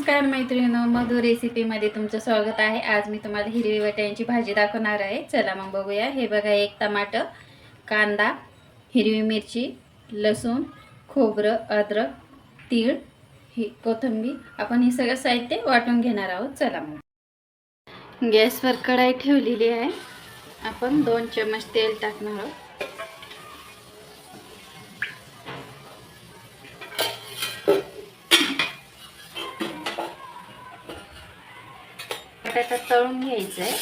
नमस्कार मैत्रिणींनो, मधु रेसिपीमध्ये तुमचं स्वागत आहे। आज मी तुम्हाला हिरवी वाटाण्याची भाजी दाखवणार आहे। चला मग बघूया। हे बघा, एक टमाटर, कांदा, हिरवी मिरची, लसूण, खोबरं, अद्रक, तीळ, ही कोथिंबीर। आपण हे सगळं साहित्य वाटून घेणार आहोत। चला मग गॅसवर कढई ठेवलेली आहे। आपण 2 चमच तेल टाकणार आहोत। बटाटा तळून घ्यायचा आहे।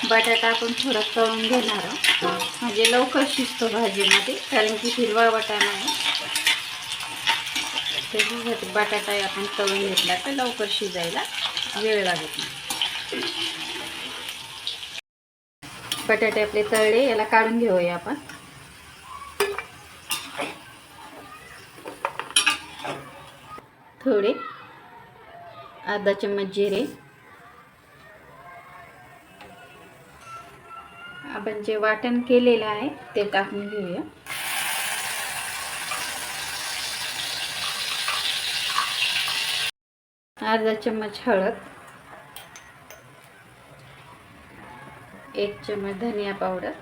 बटाटा आपण थोडा तळून घेणार आहोत, म्हणजे लवकर शिजतो भाजीमध्ये, कारण की हिरवा वाटाणा आहे। त्याच्यासाठी बटाटा आपण तळून घेतला तर लवकर शिजायला वेळ लागत नाही। बटाटे आपले तळले, याला काढून घेऊया आपण। थोडे अर्धा चम्मच जिरे, आपण जे वाटण केलेलं आहे ते टाकून घेऊया। अर्धा चम्मच हळद, 1 चम्मच धनिया पावडर,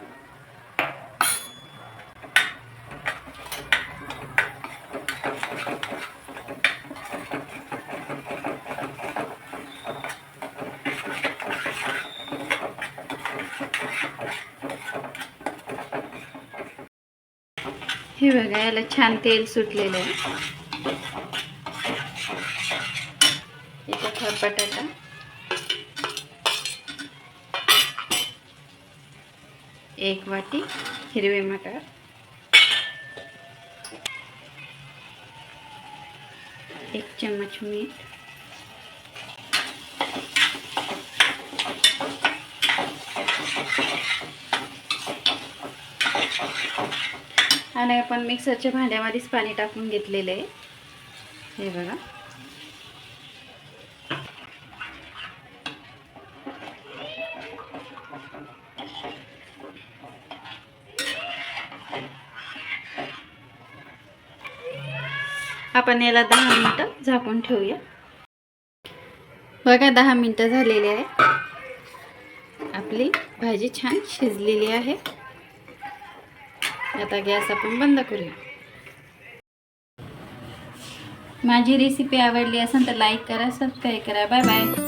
हे बघा, याला छान तेल सुटलेलं आहे। याच्यात हा बटाटा, एक वाटी हिरवे मटार, एक चम्मच मीठ, आणि आपण मिक्सरच्या भांड्यामध्येच पाणी टाकून घेतलेलं आहे। हे बघा, आपण याला 10 मिनिटं झाकून ठेवूया। बघा, 10 मिनिटं झालेली आहे। आपली भाजी छान शिजलेली आहे। आता गॅस आपण बंद करूया। माझी रेसिपी आवडली असेल तर लाईक करा, सबस्क्राईब करा। Bye bye.